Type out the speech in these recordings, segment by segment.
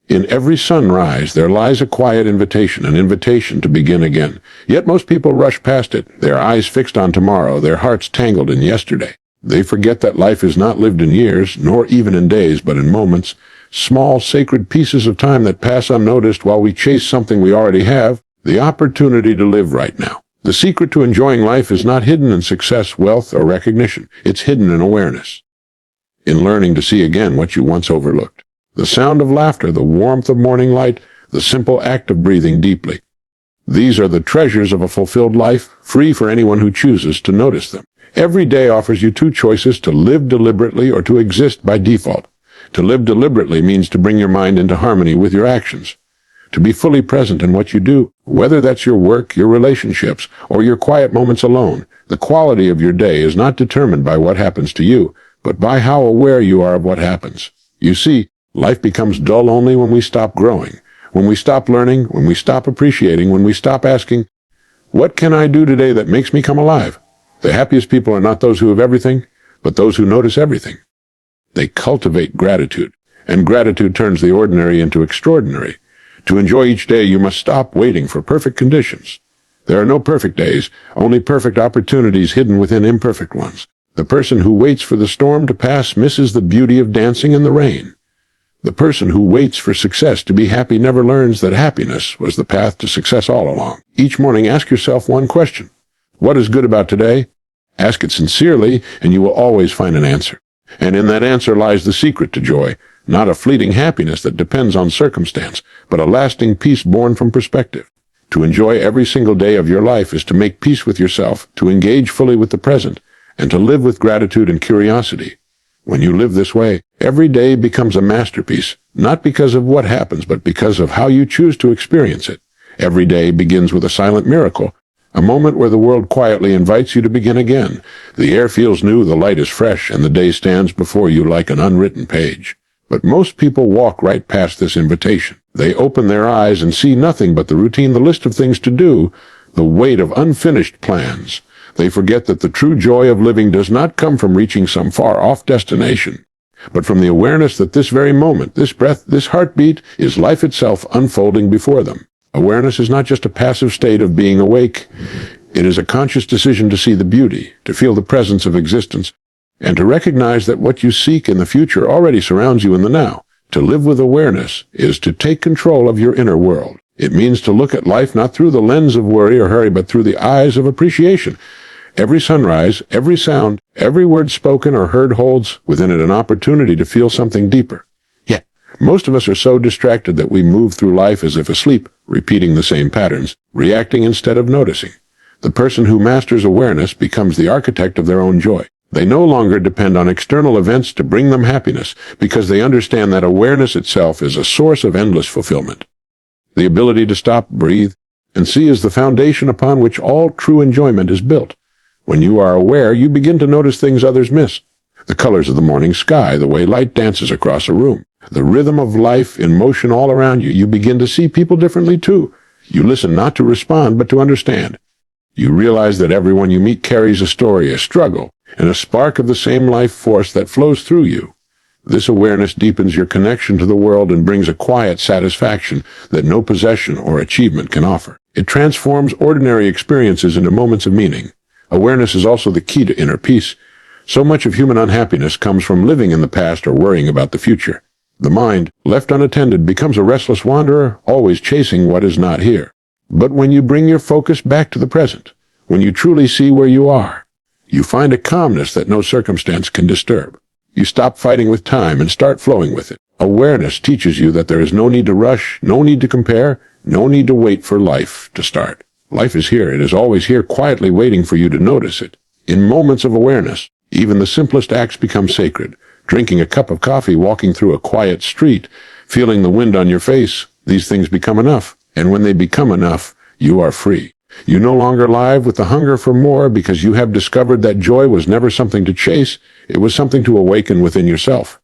In every sunrise, there lies a quiet invitation, an invitation to begin again. Yet most people rush past it, their eyes fixed on tomorrow, their hearts tangled in yesterday. They forget that life is not lived in years, nor even in days, but in moments, small, sacred pieces of time that pass unnoticed while we chase something we already have, the opportunity to live right now. The secret to enjoying life is not hidden in success, wealth, or recognition. It's hidden in awareness, in learning to see again what you once overlooked. The sound of laughter, the warmth of morning light, the simple act of breathing deeply. These are the treasures of a fulfilled life, free for anyone who chooses to notice them. Every day offers you two choices: to live deliberately or to exist by default. To live deliberately means to bring your mind into harmony with your actions, to be fully present in what you do, whether that's your work, your relationships, or your quiet moments alone. The quality of your day is not determined by what happens to you, but by how aware you are of what happens. You see, life becomes dull only when we stop growing, when we stop learning, when we stop appreciating, when we stop asking, what can I do today that makes me come alive? The happiest people are not those who have everything, but those who notice everything. They cultivate gratitude, and gratitude turns the ordinary into extraordinary. To enjoy each day, you must stop waiting for perfect conditions. There are no perfect days, only perfect opportunities hidden within imperfect ones. The person who waits for the storm to pass misses the beauty of dancing in the rain. The person who waits for success to be happy never learns that happiness was the path to success all along. Each morning, ask yourself one question. What is good about today? Ask it sincerely, and you will always find an answer. And in that answer lies the secret to joy, not a fleeting happiness that depends on circumstance, but a lasting peace born from perspective. To enjoy every single day of your life is to make peace with yourself, to engage fully with the present, and to live with gratitude and curiosity. When you live this way, every day becomes a masterpiece, not because of what happens, but because of how you choose to experience it. Every day begins with a silent miracle, a moment where the world quietly invites you to begin again. The air feels new, the light is fresh, and the day stands before you like an unwritten page. But most people walk right past this invitation. They open their eyes and see nothing but the routine, the list of things to do, the weight of unfinished plans. They forget that the true joy of living does not come from reaching some far-off destination, but from the awareness that this very moment, this breath, this heartbeat, is life itself unfolding before them. Awareness is not just a passive state of being awake. It is a conscious decision to see the beauty, to feel the presence of existence, and to recognize that what you seek in the future already surrounds you in the now. To live with awareness is to take control of your inner world. It means to look at life not through the lens of worry or hurry, but through the eyes of appreciation. Every sunrise, every sound, every word spoken or heard holds within it an opportunity to feel something deeper. Yet, most of us are so distracted that we move through life as if asleep, repeating the same patterns, reacting instead of noticing. The person who masters awareness becomes the architect of their own joy. They no longer depend on external events to bring them happiness, because they understand that awareness itself is a source of endless fulfillment. The ability to stop, breathe, and see is the foundation upon which all true enjoyment is built. When you are aware, you begin to notice things others miss. The colors of the morning sky, the way light dances across a room, the rhythm of life in motion all around you. You begin to see people differently too. You listen not to respond, but to understand. You realize that everyone you meet carries a story, a struggle, and a spark of the same life force that flows through you. This awareness deepens your connection to the world and brings a quiet satisfaction that no possession or achievement can offer. It transforms ordinary experiences into moments of meaning. Awareness is also the key to inner peace. So much of human unhappiness comes from living in the past or worrying about the future. The mind, left unattended, becomes a restless wanderer, always chasing what is not here. But when you bring your focus back to the present, when you truly see where you are, you find a calmness that no circumstance can disturb. You stop fighting with time and start flowing with it. Awareness teaches you that there is no need to rush, no need to compare, no need to wait for life to start. Life is here. It is always here, quietly waiting for you to notice it. In moments of awareness, even the simplest acts become sacred. Drinking a cup of coffee, walking through a quiet street, feeling the wind on your face, these things become enough. And when they become enough, you are free. You no longer live with the hunger for more because you have discovered that joy was never something to chase. It was something to awaken within yourself.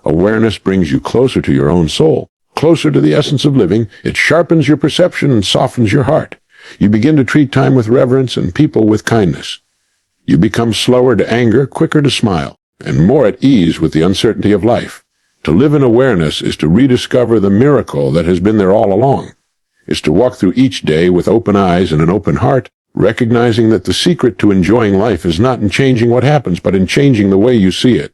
Awareness brings you closer to your own soul, closer to the essence of living. It sharpens your perception and softens your heart. You begin to treat time with reverence and people with kindness. You become slower to anger, quicker to smile, and more at ease with the uncertainty of life. To live in awareness is to rediscover the miracle that has been there all along. Is to walk through each day with open eyes and an open heart, recognizing that the secret to enjoying life is not in changing what happens, but in changing the way you see it.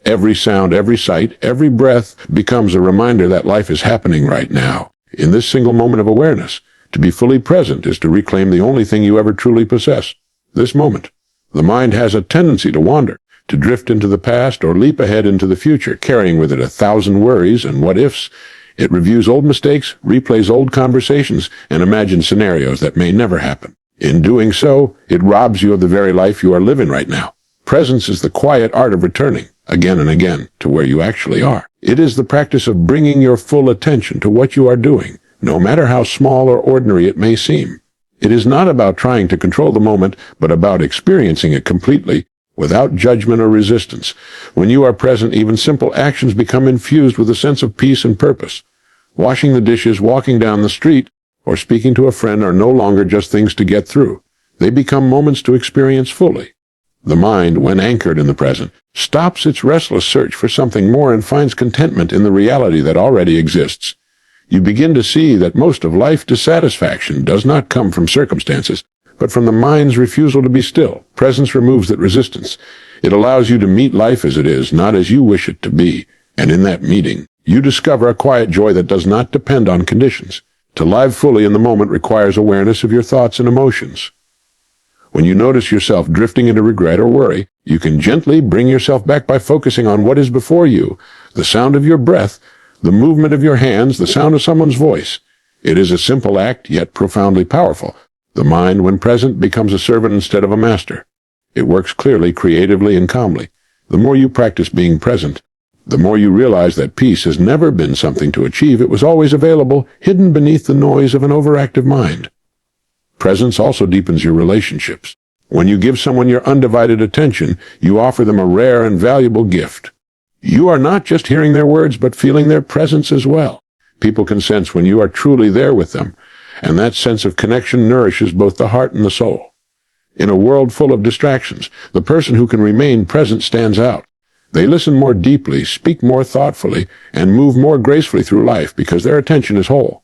Every sound, every sight, every breath becomes a reminder that life is happening right now, in this single moment of awareness. To be fully present is to reclaim the only thing you ever truly possess, this moment. The mind has a tendency to wander, to drift into the past or leap ahead into the future, carrying with it 1,000 worries and what-ifs. It reviews old mistakes, replays old conversations, and imagines scenarios that may never happen. In doing so, it robs you of the very life you are living right now. Presence is the quiet art of returning, again and again, to where you actually are. It is the practice of bringing your full attention to what you are doing, no matter how small or ordinary it may seem. It is not about trying to control the moment, but about experiencing it completely, without judgment or resistance. When you are present, even simple actions become infused with a sense of peace and purpose. Washing the dishes, walking down the street, or speaking to a friend are no longer just things to get through. They become moments to experience fully. The mind, when anchored in the present, stops its restless search for something more and finds contentment in the reality that already exists. You begin to see that most of life dissatisfaction does not come from circumstances, but from the mind's refusal to be still. Presence removes that resistance. It allows you to meet life as it is, not as you wish it to be. And in that meeting, you discover a quiet joy that does not depend on conditions. To live fully in the moment requires awareness of your thoughts and emotions. When you notice yourself drifting into regret or worry, you can gently bring yourself back by focusing on what is before you, the sound of your breath, the movement of your hands, the sound of someone's voice. It is a simple act, yet profoundly powerful. The mind, when present, becomes a servant instead of a master. It works clearly, creatively, and calmly. The more you practice being present, the more you realize that peace has never been something to achieve. It was always available, hidden beneath the noise of an overactive mind. Presence also deepens your relationships. When you give someone your undivided attention, you offer them a rare and valuable gift. You are not just hearing their words, but feeling their presence as well. People can sense when you are truly there with them, and that sense of connection nourishes both the heart and the soul. In a world full of distractions, the person who can remain present stands out. They listen more deeply, speak more thoughtfully, and move more gracefully through life because their attention is whole.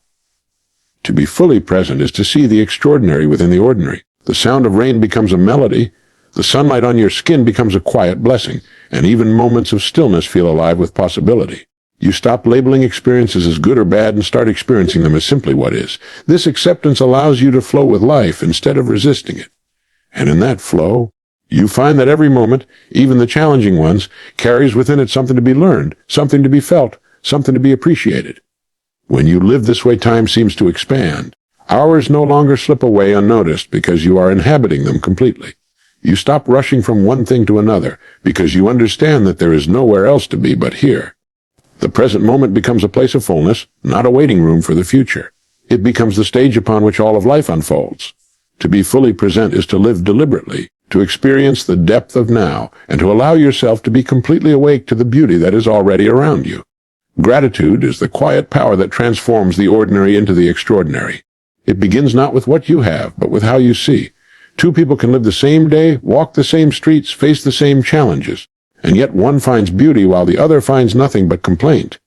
To be fully present is to see the extraordinary within the ordinary. The sound of rain becomes a melody, the sunlight on your skin becomes a quiet blessing, and even moments of stillness feel alive with possibility. You stop labeling experiences as good or bad and start experiencing them as simply what is. This acceptance allows you to flow with life instead of resisting it. And in that flow, you find that every moment, even the challenging ones, carries within it something to be learned, something to be felt, something to be appreciated. When you live this way, time seems to expand. Hours no longer slip away unnoticed because you are inhabiting them completely. You stop rushing from one thing to another because you understand that there is nowhere else to be but here. The present moment becomes a place of fullness, not a waiting room for the future. It becomes the stage upon which all of life unfolds. To be fully present is to live deliberately, to experience the depth of now, and to allow yourself to be completely awake to the beauty that is already around you. Gratitude is the quiet power that transforms the ordinary into the extraordinary. It begins not with what you have, but with how you see. Two people can live the same day, walk the same streets, face the same challenges, and yet one finds beauty while the other finds nothing but complaint.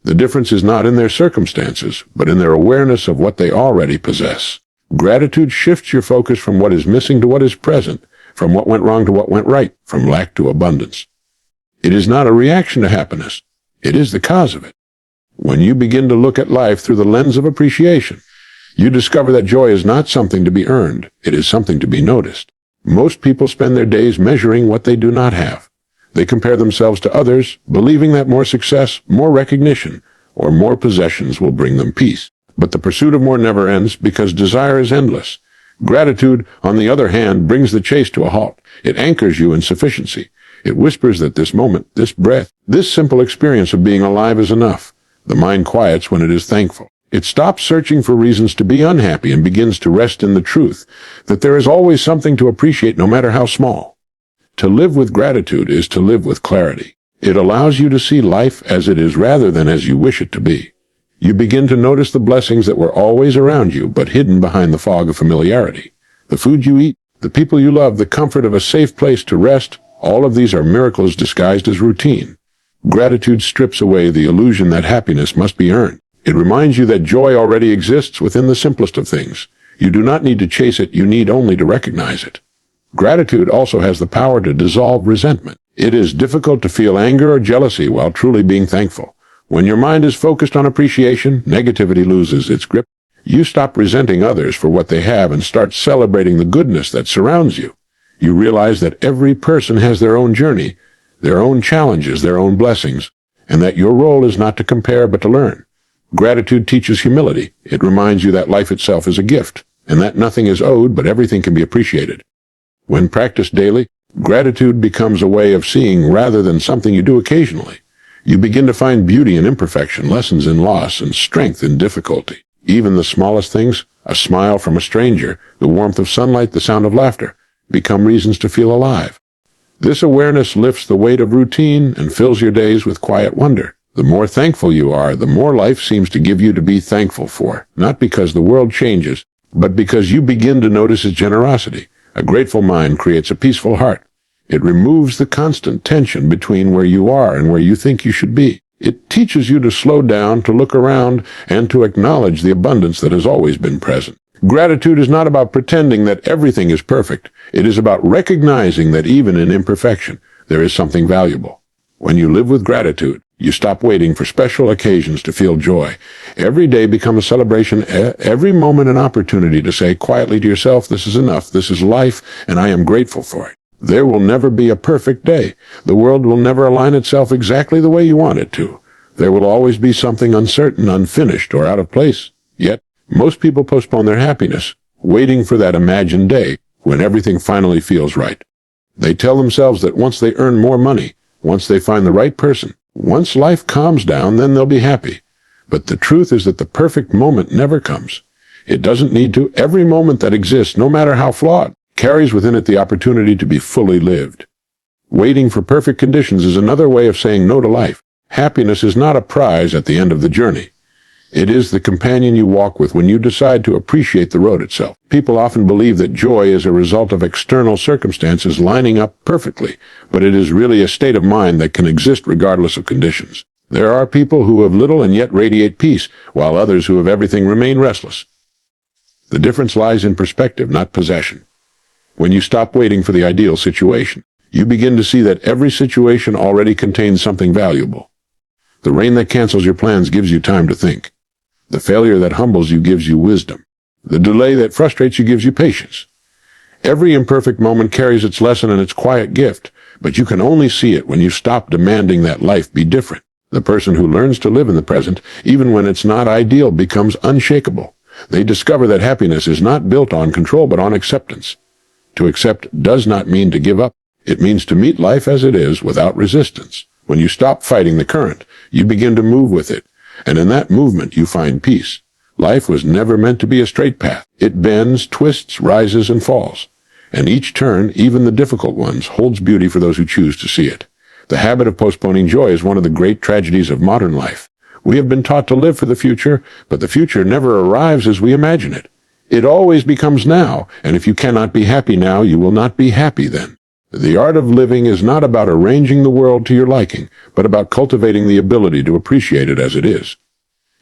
The difference is not in their circumstances, but in their awareness of what they already possess. Gratitude shifts your focus from what is missing to what is present, from what went wrong to what went right, from lack to abundance. It is not a reaction to happiness. It is the cause of it. When you begin to look at life through the lens of appreciation, you discover that joy is not something to be earned. It is something to be noticed. Most people spend their days measuring what they do not have. They compare themselves to others, believing that more success, more recognition, or more possessions will bring them peace. But the pursuit of more never ends because desire is endless. Gratitude, on the other hand, brings the chase to a halt. It anchors you in sufficiency. It whispers that this moment, this breath, this simple experience of being alive is enough. The mind quiets when it is thankful. It stops searching for reasons to be unhappy and begins to rest in the truth that there is always something to appreciate no matter how small. To live with gratitude is to live with clarity. It allows you to see life as it is rather than as you wish it to be. You begin to notice the blessings that were always around you but hidden behind the fog of familiarity. The food you eat, the people you love, the comfort of a safe place to rest, all of these are miracles disguised as routine. Gratitude strips away the illusion that happiness must be earned. It reminds you that joy already exists within the simplest of things. You do not need to chase it, you need only to recognize it. Gratitude also has the power to dissolve resentment. It is difficult to feel anger or jealousy while truly being thankful. When your mind is focused on appreciation, negativity loses its grip. You stop resenting others for what they have and start celebrating the goodness that surrounds you. You realize that every person has their own journey, their own challenges, their own blessings, and that your role is not to compare but to learn. Gratitude teaches humility. It reminds you that life itself is a gift, and that nothing is owed but everything can be appreciated. When practiced daily, gratitude becomes a way of seeing rather than something you do occasionally. You begin to find beauty in imperfection, lessons in loss, and strength in difficulty. Even the smallest things, a smile from a stranger, the warmth of sunlight, the sound of laughter, become reasons to feel alive. This awareness lifts the weight of routine and fills your days with quiet wonder. The more thankful you are, the more life seems to give you to be thankful for, not because the world changes, but because you begin to notice its generosity. A grateful mind creates a peaceful heart. It removes the constant tension between where you are and where you think you should be. It teaches you to slow down, to look around, and to acknowledge the abundance that has always been present. Gratitude is not about pretending that everything is perfect. It is about recognizing that even in imperfection, there is something valuable. When you live with gratitude, you stop waiting for special occasions to feel joy. Every day becomes a celebration, every moment an opportunity to say quietly to yourself, this is enough, this is life, and I am grateful for it. There will never be a perfect day. The world will never align itself exactly the way you want it to. There will always be something uncertain, unfinished, or out of place. Yet, most people postpone their happiness, waiting for that imagined day when everything finally feels right. They tell themselves that once they earn more money, once they find the right person, once life calms down, then they'll be happy. But the truth is that the perfect moment never comes. It doesn't need to. Every moment that exists, no matter how flawed, carries within it the opportunity to be fully lived. Waiting for perfect conditions is another way of saying no to life. Happiness is not a prize at the end of the journey. It is the companion you walk with when you decide to appreciate the road itself. People often believe that joy is a result of external circumstances lining up perfectly, but it is really a state of mind that can exist regardless of conditions. There are people who have little and yet radiate peace, while others who have everything remain restless. The difference lies in perspective, not possession. When you stop waiting for the ideal situation, you begin to see that every situation already contains something valuable. The rain that cancels your plans gives you time to think. The failure that humbles you gives you wisdom. The delay that frustrates you gives you patience. Every imperfect moment carries its lesson and its quiet gift, but you can only see it when you stop demanding that life be different. The person who learns to live in the present, even when it's not ideal, becomes unshakable. They discover that happiness is not built on control but on acceptance. To accept does not mean to give up. It means to meet life as it is without resistance. When you stop fighting the current, you begin to move with it, and in that movement you find peace. Life was never meant to be a straight path. It bends, twists, rises, and falls. And each turn, even the difficult ones, holds beauty for those who choose to see it. The habit of postponing joy is one of the great tragedies of modern life. We have been taught to live for the future, but the future never arrives as we imagine it. It always becomes now, and if you cannot be happy now, you will not be happy then. The art of living is not about arranging the world to your liking, but about cultivating the ability to appreciate it as it is.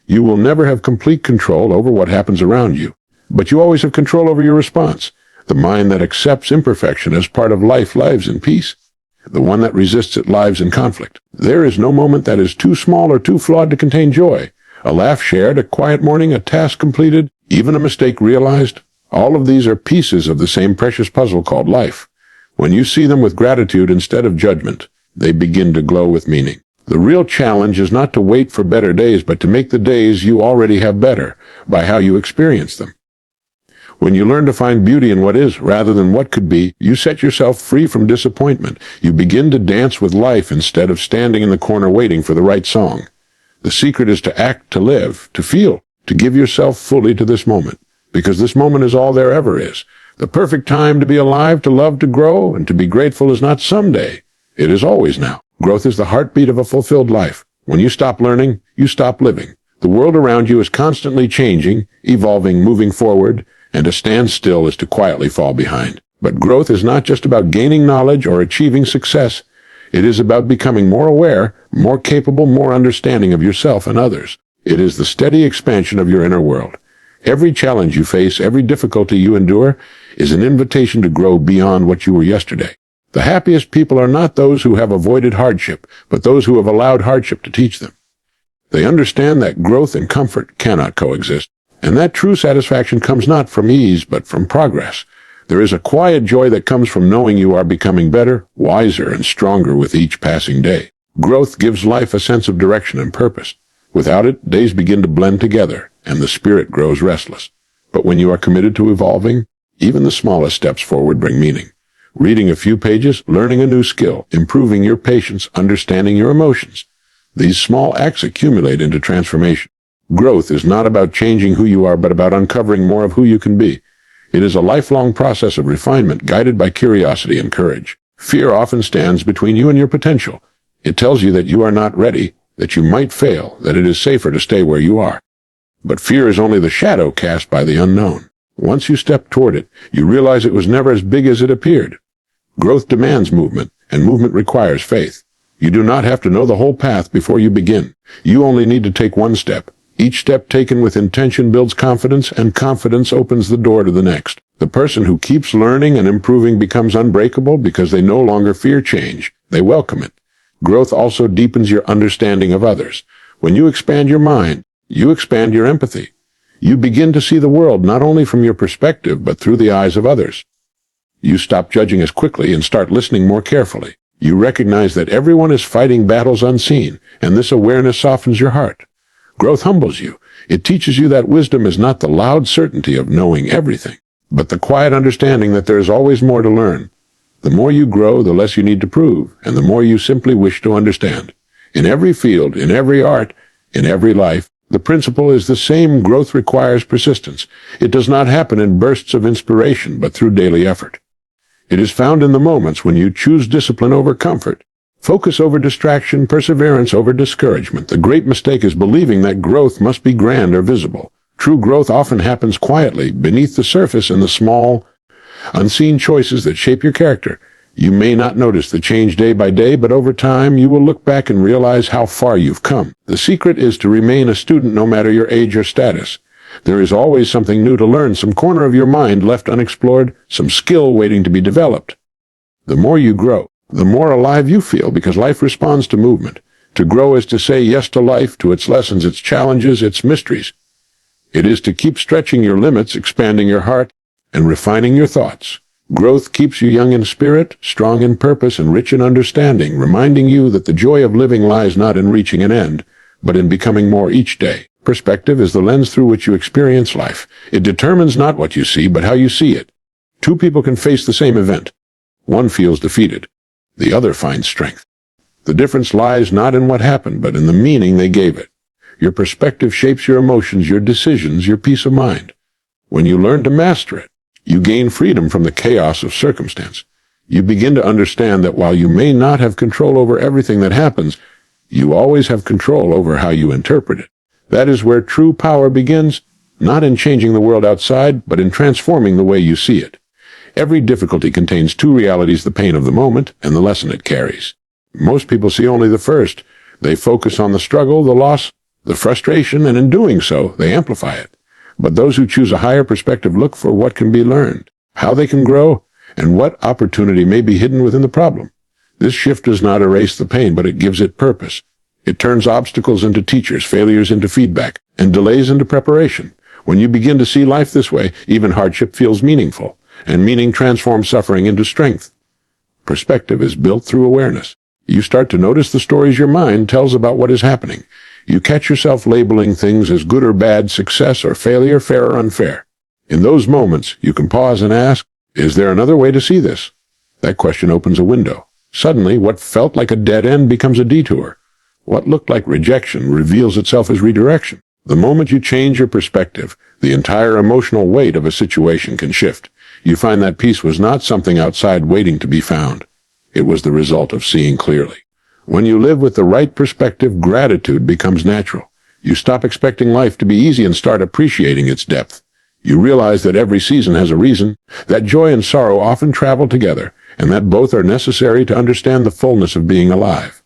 You will never have complete control over what happens around you, but you always have control over your response. The mind that accepts imperfection as part of life lives in peace. The one that resists it lives in conflict. There is no moment that is too small or too flawed to contain joy. A laugh shared, a quiet morning, a task completed, even a mistake realized. All of these are pieces of the same precious puzzle called life. When you see them with gratitude instead of judgment, they begin to glow with meaning. The real challenge is not to wait for better days, but to make the days you already have better by how you experience them. When you learn to find beauty in what is rather than what could be, you set yourself free from disappointment. You begin to dance with life instead of standing in the corner waiting for the right song. The secret is to act, to live, to feel, to give yourself fully to this moment, because this moment is all there ever is. The perfect time to be alive, to love, to grow, and to be grateful is not someday. It is always now. Growth is the heartbeat of a fulfilled life. When you stop learning, you stop living. The world around you is constantly changing, evolving, moving forward, and to stand still is to quietly fall behind. But growth is not just about gaining knowledge or achieving success. It is about becoming more aware, more capable, more understanding of yourself and others. It is the steady expansion of your inner world. Every challenge you face, every difficulty you endure, is an invitation to grow beyond what you were yesterday. The happiest people are not those who have avoided hardship, but those who have allowed hardship to teach them. They understand that growth and comfort cannot coexist, and that true satisfaction comes not from ease, but from progress. There is a quiet joy that comes from knowing you are becoming better, wiser, and stronger with each passing day. Growth gives life a sense of direction and purpose. Without it, days begin to blend together, and the spirit grows restless. But when you are committed to evolving, even the smallest steps forward bring meaning. Reading a few pages, learning a new skill, improving your patience, understanding your emotions. These small acts accumulate into transformation. Growth is not about changing who you are, but about uncovering more of who you can be. It is a lifelong process of refinement guided by curiosity and courage. Fear often stands between you and your potential. It tells you that you are not ready, that you might fail, that it is safer to stay where you are. But fear is only the shadow cast by the unknown. Once you step toward it, you realize it was never as big as it appeared. Growth demands movement, and movement requires faith. You do not have to know the whole path before you begin. You only need to take one step. Each step taken with intention builds confidence, and confidence opens the door to the next. The person who keeps learning and improving becomes unbreakable because they no longer fear change. They welcome it. Growth also deepens your understanding of others. When you expand your mind, you expand your empathy. You begin to see the world not only from your perspective, but through the eyes of others. You stop judging as quickly and start listening more carefully. You recognize that everyone is fighting battles unseen, and this awareness softens your heart. Growth humbles you. It teaches you that wisdom is not the loud certainty of knowing everything, but the quiet understanding that there is always more to learn. The more you grow, the less you need to prove, and the more you simply wish to understand. In every field, in every art, in every life, the principle is the same. Growth requires persistence. It does not happen in bursts of inspiration, but through daily effort. It is found in the moments when you choose discipline over comfort, focus over distraction, perseverance over discouragement. The great mistake is believing that growth must be grand or visible. True growth often happens quietly, beneath the surface, in the small, unseen choices that shape your character. You may not notice the change day by day, but over time you will look back and realize how far you've come. The secret is to remain a student no matter your age or status. There is always something new to learn, some corner of your mind left unexplored, some skill waiting to be developed. The more you grow, the more alive you feel, because life responds to movement. To grow is to say yes to life, to its lessons, its challenges, its mysteries. It is to keep stretching your limits, expanding your heart, and refining your thoughts. Growth keeps you young in spirit, strong in purpose, and rich in understanding, reminding you that the joy of living lies not in reaching an end, but in becoming more each day. Perspective is the lens through which you experience life. It determines not what you see, but how you see it. Two people can face the same event. One feels defeated. The other finds strength. The difference lies not in what happened, but in the meaning they gave it. Your perspective shapes your emotions, your decisions, your peace of mind. When you learn to master it, you gain freedom from the chaos of circumstance. You begin to understand that while you may not have control over everything that happens, you always have control over how you interpret it. That is where true power begins, not in changing the world outside, but in transforming the way you see it. Every difficulty contains two realities: the pain of the moment and the lesson it carries. Most people see only the first. They focus on the struggle, the loss, the frustration, and in doing so, they amplify it. But those who choose a higher perspective look for what can be learned, how they can grow, and what opportunity may be hidden within the problem. This shift does not erase the pain, but it gives it purpose. It turns obstacles into teachers, failures into feedback, and delays into preparation. When you begin to see life this way, even hardship feels meaningful, and meaning transforms suffering into strength. Perspective is built through awareness. You start to notice the stories your mind tells about what is happening. You catch yourself labeling things as good or bad, success or failure, fair or unfair. In those moments, you can pause and ask, is there another way to see this? That question opens a window. Suddenly, what felt like a dead end becomes a detour. What looked like rejection reveals itself as redirection. The moment you change your perspective, the entire emotional weight of a situation can shift. You find that peace was not something outside waiting to be found. It was the result of seeing clearly. When you live with the right perspective, gratitude becomes natural. You stop expecting life to be easy and start appreciating its depth. You realize that every season has a reason, that joy and sorrow often travel together, and that both are necessary to understand the fullness of being alive.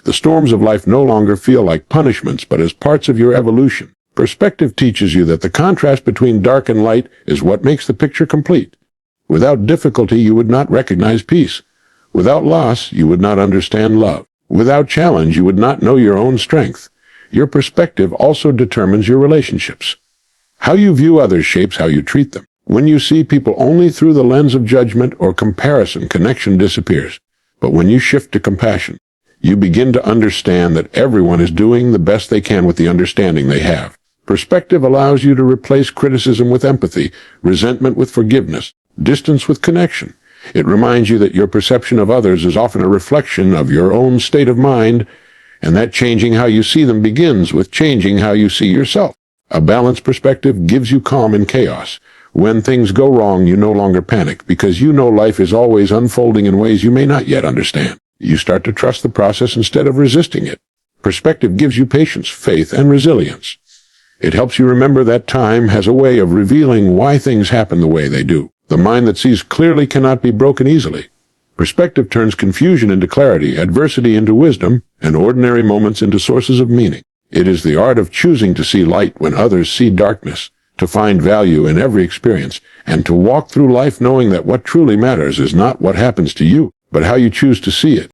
The storms of life no longer feel like punishments, but as parts of your evolution. Perspective teaches you that the contrast between dark and light is what makes the picture complete. Without difficulty, you would not recognize peace. Without loss, you would not understand love. Without challenge, you would not know your own strength. Your perspective also determines your relationships. How you view others shapes how you treat them. When you see people only through the lens of judgment or comparison, connection disappears. But when you shift to compassion, you begin to understand that everyone is doing the best they can with the understanding they have. Perspective allows you to replace criticism with empathy, resentment with forgiveness, distance with connection. It reminds you that your perception of others is often a reflection of your own state of mind, and that changing how you see them begins with changing how you see yourself. A balanced perspective gives you calm in chaos. When things go wrong, you no longer panic, because you know life is always unfolding in ways you may not yet understand. You start to trust the process instead of resisting it. Perspective gives you patience, faith, and resilience. It helps you remember that time has a way of revealing why things happen the way they do. The mind that sees clearly cannot be broken easily. Perspective turns confusion into clarity, adversity into wisdom, and ordinary moments into sources of meaning. It is the art of choosing to see light when others see darkness, to find value in every experience, and to walk through life knowing that what truly matters is not what happens to you, but how you choose to see it.